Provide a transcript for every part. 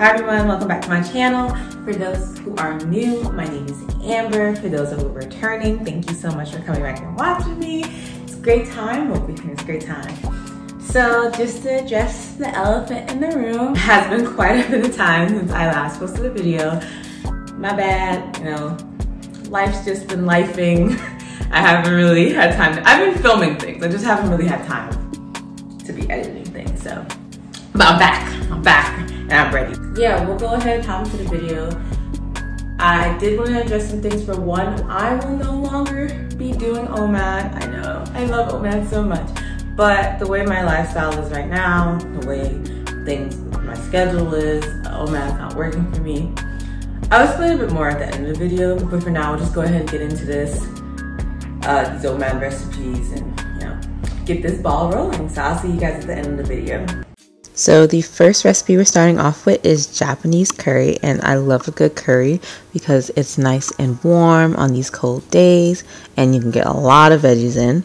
Hi everyone, welcome back to my channel. For those who are new, my name is Amber. For those who are returning, thank you so much for coming back and watching me. It's a great time, hope you think it's a great time. So just to address the elephant in the room, it has been quite a bit of time since I last posted a video. My bad, you know, life's just been lifing. I haven't really had time I've been filming things, I just haven't really had time to be editing things, so. But I'm back, and I'm ready. Yeah, we'll go ahead and hop into the video. I did want to address some things. For one, I will no longer be doing Omad. I know, I love Omad so much. But the way my lifestyle is right now, the way my schedule is, Omad's not working for me. I'll explain a bit more at the end of the video, but for now, we'll just go ahead and get into this, these Omad recipes, and you know, get this ball rolling. So I'll see you guys at the end of the video. So the first recipe we're starting off with is Japanese curry, and I love a good curry because it's nice and warm on these cold days and you can get a lot of veggies in.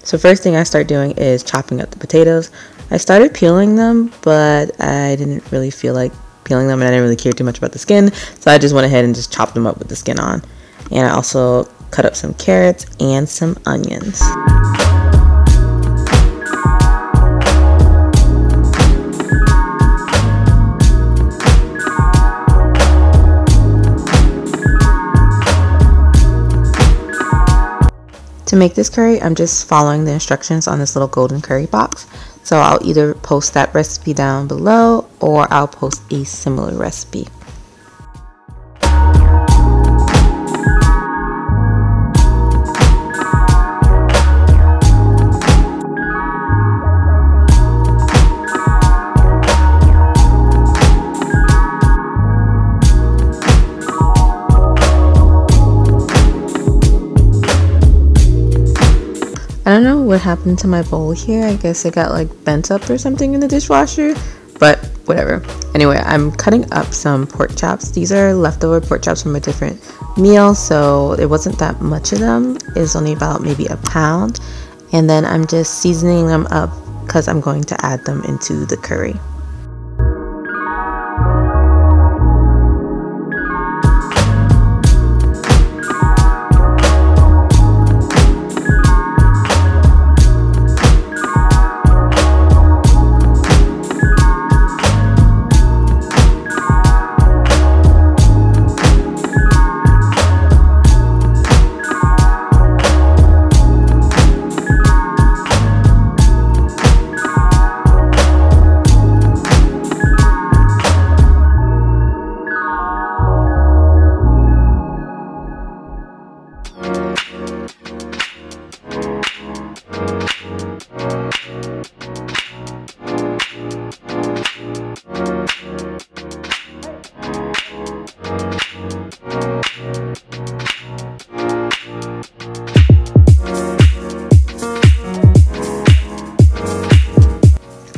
So first thing I start doing is chopping up the potatoes. I started peeling them, but I didn't really feel like peeling them and I didn't really care too much about the skin, so I just went ahead and just chopped them up with the skin on. And I also cut up some carrots and some onions. To make this curry, I'm just following the instructions on this little golden curry box. So I'll either post that recipe down below or I'll post a similar recipe. I don't know what happened to my bowl here. I guess it got like bent up or something in the dishwasher, but whatever. Anyway, I'm cutting up some pork chops. These are leftover pork chops from a different meal, so it wasn't that much of them. It's only about maybe a pound. And then I'm just seasoning them up because I'm going to add them into the curry.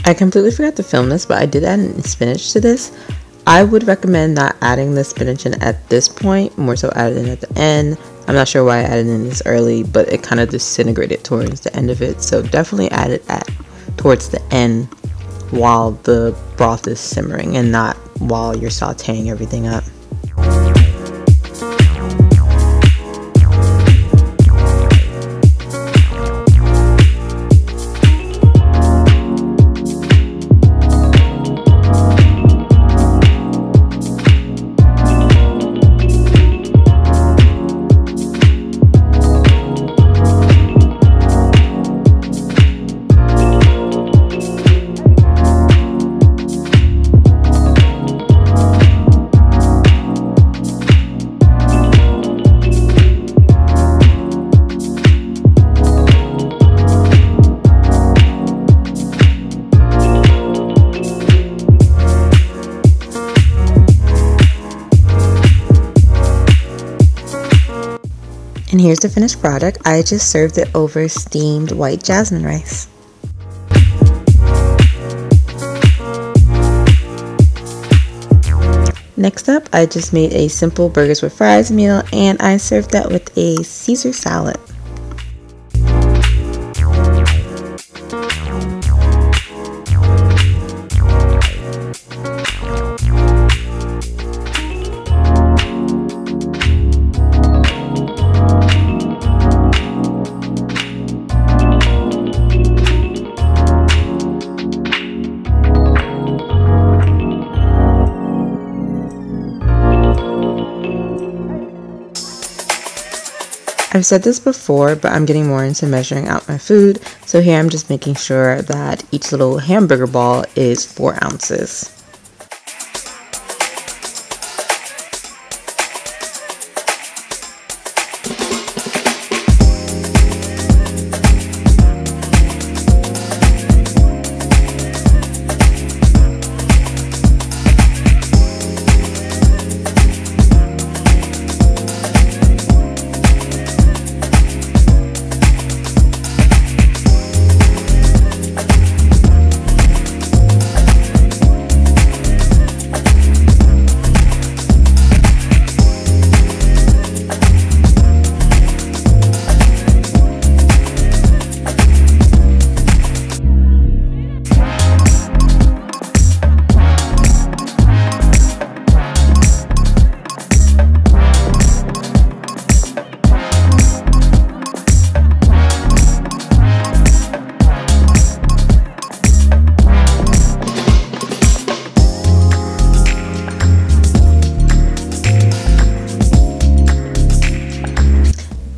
I completely forgot to film this, but I did add spinach to this. I would recommend not adding the spinach in at this point, more so add it in at the end. I'm not sure why I added it in this early, but it kind of disintegrated towards the end of it. So definitely add it towards the end while the broth is simmering and not while you're sauteing everything up. And here's the finished product. I just served it over steamed white jasmine rice. Next up, I just made a simple burgers with fries meal and I served that with a Caesar salad. I've said this before, but I'm getting more into measuring out my food. So here I'm just making sure that each little hamburger ball is 4 ounces.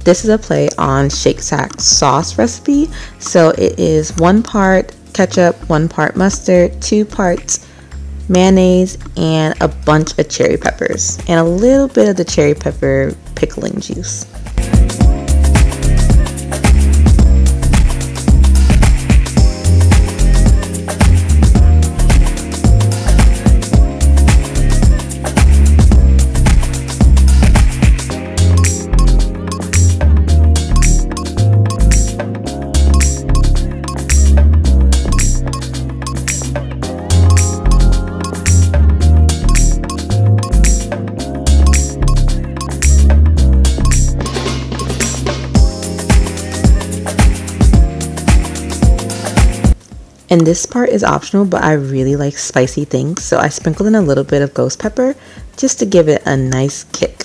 This is a play on Shake Shack sauce recipe. So it is 1 part ketchup, 1 part mustard, 2 parts mayonnaise, and a bunch of cherry peppers, and a little bit of the cherry pepper pickling juice. And this part is optional, but I really like spicy things, so I sprinkled in a little bit of ghost pepper just to give it a nice kick.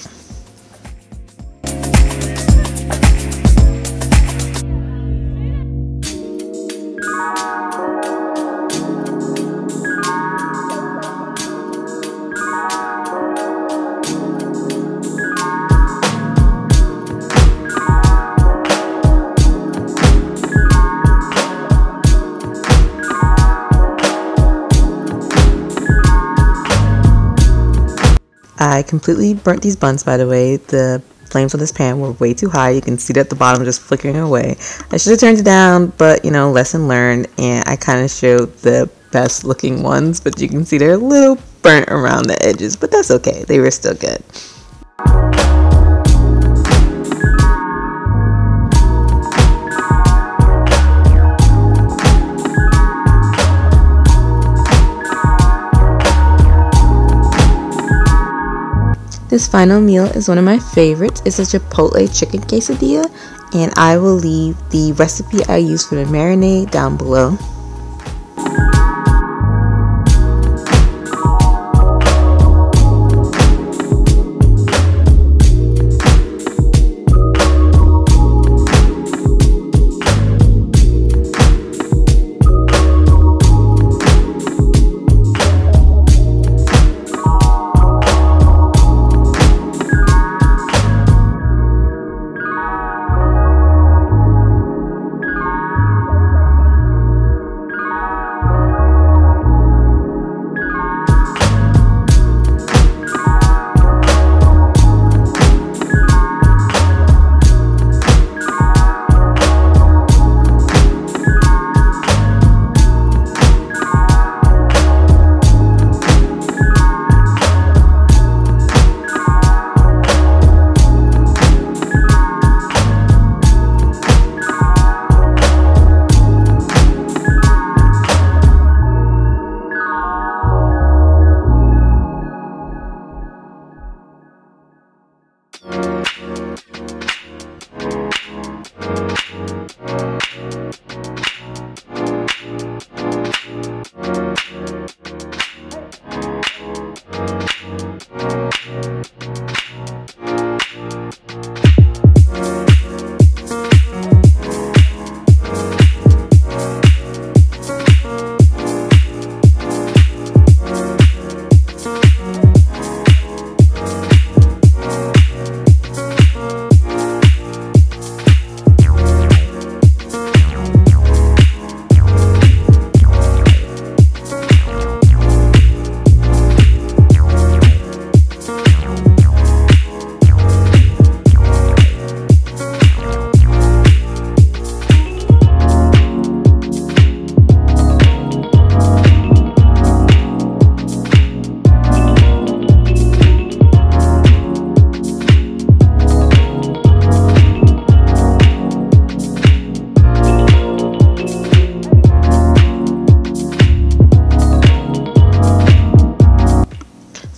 I completely burnt these buns, by the way. The flames on this pan were way too high. You can see it at the bottom just flickering away. I should have turned it down, but you know, lesson learned, and I kind of showed the best looking ones, but you can see they're a little burnt around the edges, but that's okay. They were still good. This final meal is one of my favorites. It's a Chipotle chicken quesadilla, and I will leave the recipe I use for the marinade down below.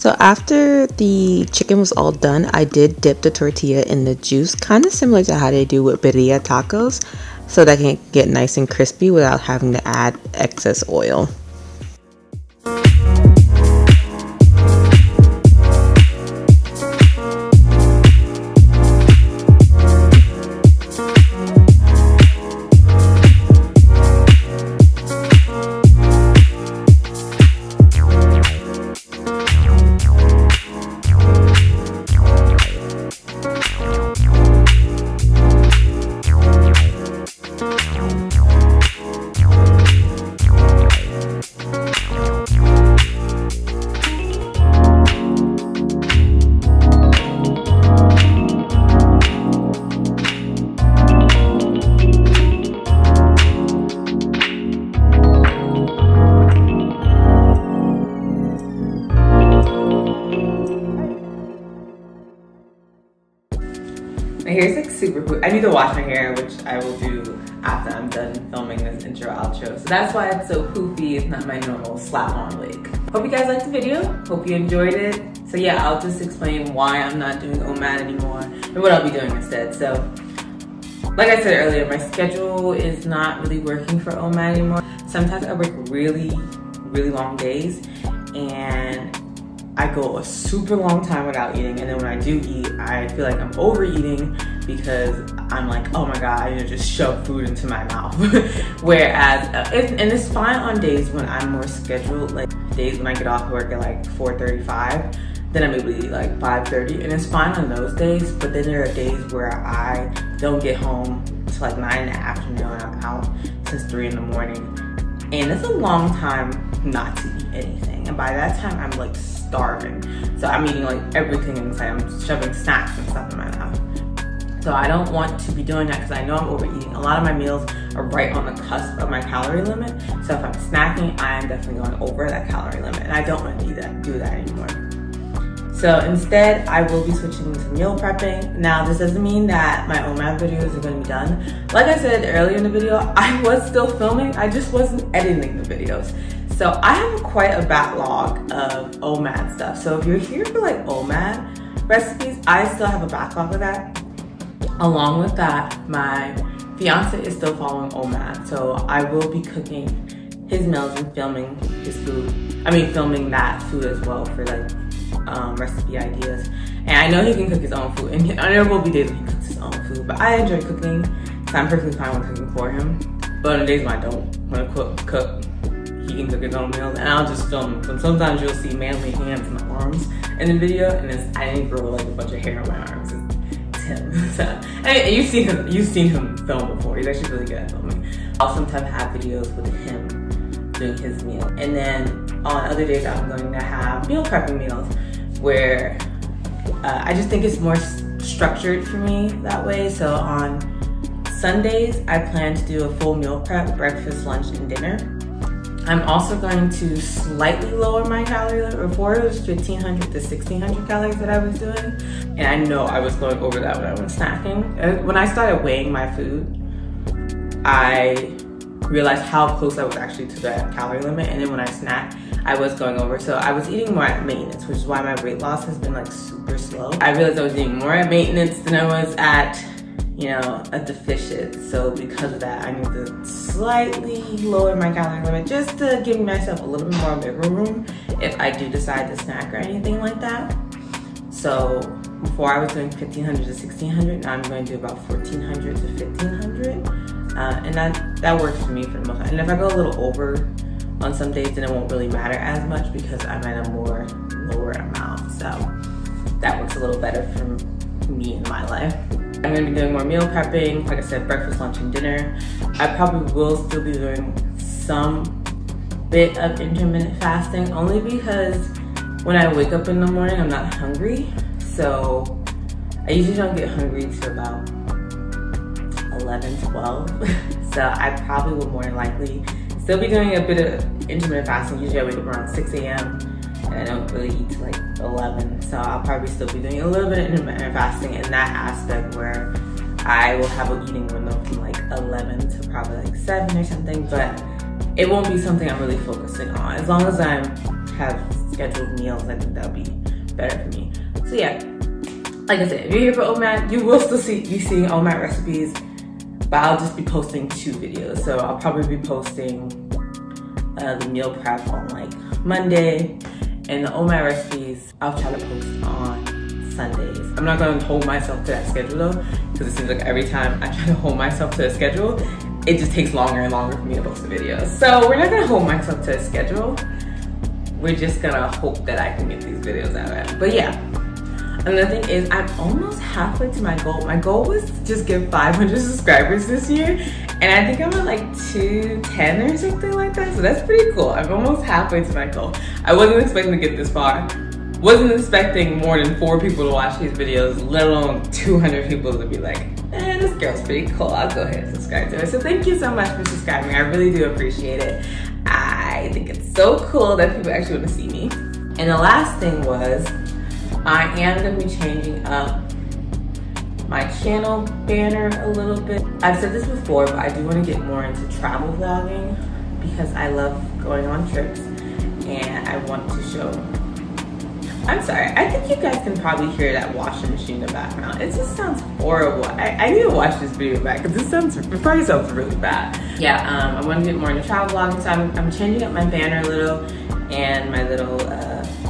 So after the chicken was all done, I did dip the tortilla in the juice, kind of similar to how they do with birria tacos, so that it can get nice and crispy without having to add excess oil. My hair's like super poofy. I need to wash my hair, which I will do after I'm done filming this intro outro. So that's why it's so poofy. It's not my normal slap-on wig. Hope you guys liked the video. Hope you enjoyed it. So yeah, I'll just explain why I'm not doing Omad anymore and what I'll be doing instead. So, like I said earlier, my schedule is not really working for Omad anymore. Sometimes I work really long days and I go a super long time without eating, and then when I do eat, I feel like I'm overeating because I'm like, oh my god, I need to just shove food into my mouth. Whereas, and it's fine on days when I'm more scheduled, like days when I get off work at like 4:35, then I'm able to eat like 5:30, and it's fine on those days. But then there are days where I don't get home till like 9 in the afternoon, and I'm out since 3 in the morning, and it's a long time not to eat anything. And by that time, I'm like starving. So I'm eating like everything inside. I'm shoving snacks and stuff in my mouth. So I don't want to be doing that because I know I'm overeating. A lot of my meals are right on the cusp of my calorie limit. So if I'm snacking, I am definitely going over that calorie limit, and I don't want to do that anymore. So instead, I will be switching to meal prepping. Now, this doesn't mean that my Omad videos are going to be done. Like I said earlier in the video, I was still filming. I just wasn't editing the videos. So I have quite a backlog of Omad stuff. So if you're here for like Omad recipes, I still have a backlog of that. Along with that, my fiance is still following Omad. So I will be cooking his meals and filming his food. I mean, filming that food as well for like recipe ideas. And I know he can cook his own food. And there will be days when he cooks his own food. But I enjoy cooking, so I'm perfectly fine with cooking for him. But on the days when I don't want to cook, he can cook his own meals, and I'll just film them. Sometimes you'll see manly hands and arms in the video, and I didn't grow like a bunch of hair on my arms. It's him. So, and you've seen him film before. He's actually really good at filming. I'll sometimes have videos with him doing his meal, and then on other days I'm going to have meal prepping meals where I just think it's more structured for me that way. So on Sundays I plan to do a full meal prep, breakfast, lunch, and dinner. I'm also going to slightly lower my calorie limit. Before it was 1,500 to 1,600 calories that I was doing. And I know I was going over that when I was snacking. When I started weighing my food, I realized how close I was actually to that calorie limit. And then when I snacked, I was going over. So I was eating more at maintenance, which is why my weight loss has been like super slow. I realized I was eating more at maintenance than I was at, you know, a deficit. So because of that, I need to slightly lower my calorie limit just to give myself a little bit more wiggle room if I do decide to snack or anything like that. So before I was doing 1,500 to 1,600, now I'm going to do about 1,400 to 1,500. And that works for me for the most part. And if I go a little over on some days, then it won't really matter as much because I'm at a more lower amount. So that works a little better for me in my life. I'm going to be doing more meal prepping, like I said, breakfast, lunch, and dinner. I probably will still be doing some bit of intermittent fasting, only because when I wake up in the morning, I'm not hungry. So I usually don't get hungry till about 11, 12. So I probably will more than likely still be doing a bit of intermittent fasting. Usually I wake up around 6 a.m. and I don't really eat till like 11. So I'll probably still be doing a little bit of intermittent fasting in that aspect where I will have an eating window from like 11 to probably like 7 or something, but it won't be something I'm really focusing on. As long as I have scheduled meals. I think that would be better for me. So yeah, like I said, if you're here for Omad, you will still be seeing Omad recipes, but I'll just be posting 2 videos. So I'll probably be posting the meal prep on like Monday, and the Omad recipes I'll try to post on Sundays. I'm not gonna hold myself to that schedule though, because it seems like every time I try to hold myself to a schedule, it just takes longer and longer for me to post a video. So we're not gonna hold myself to a schedule. We're just gonna hope that I can get these videos out. But yeah, another thing is I'm almost halfway to my goal. My goal was to just get 500 subscribers this year, and I think I'm at like 210 or something like that. So that's pretty cool. I'm almost halfway to my goal. I wasn't expecting to get this far. Wasn't expecting more than 4 people to watch these videos, let alone 200 people to be like, this girl's pretty cool. I'll go ahead and subscribe to her. So thank you so much for subscribing. I really do appreciate it. I think it's so cool that people actually want to see me. And the last thing was, I am going to be changing up my channel banner a little bit. I've said this before, but I do want to get more into travel vlogging because I love going on trips and I want to show. I'm sorry, I think you guys can probably hear that washing machine in the background. It just sounds horrible. I need to watch this video back because it probably sounds really bad. Yeah, I want to get more into travel vlogging, so I'm changing up my banner a little and my little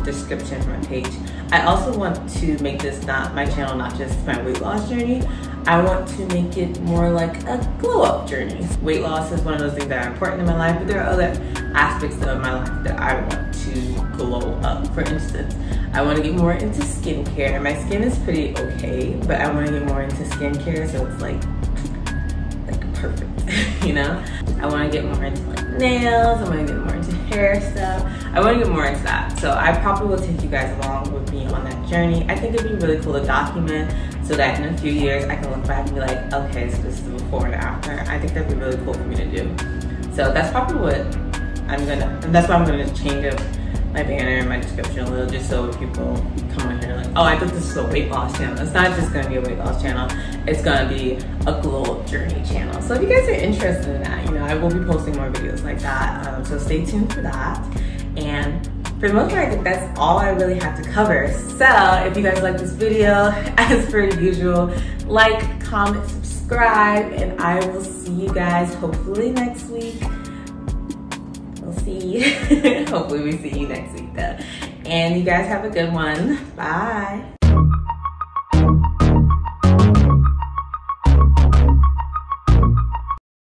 description for my page. I also want to make this my channel not just my weight loss journey. I want to make it more like a glow up journey. Weight loss is one of those things that are important in my life, but there are other aspects of my life that I want to glow up. For instance, I want to get more into skincare. My skin is pretty okay, but I want to get more into skincare so it's like perfect, you know? I want to get more into like nails, I want to get more into hair stuff. I want to get more into that. So I probably will take you guys along with me on that journey. I think it'd be really cool to document so that in a few years I can look back and be like, okay, so this is the before and after. I think that'd be really cool for me to do. So that's probably what that's why I'm gonna change up my banner and my description a little, just so people come on here like, oh, I thought this was a weight loss channel. It's not just gonna be a weight loss channel, it's gonna be a glow up journey channel. So if you guys are interested in that, you know, I will be posting more videos like that. So stay tuned for that. And for the most part, I think that's all I really have to cover. So if you guys like this video, as per usual, like, comment, subscribe, and I will see you guys hopefully next week. Hopefully we see you next week though. And you guys have a good one. Bye.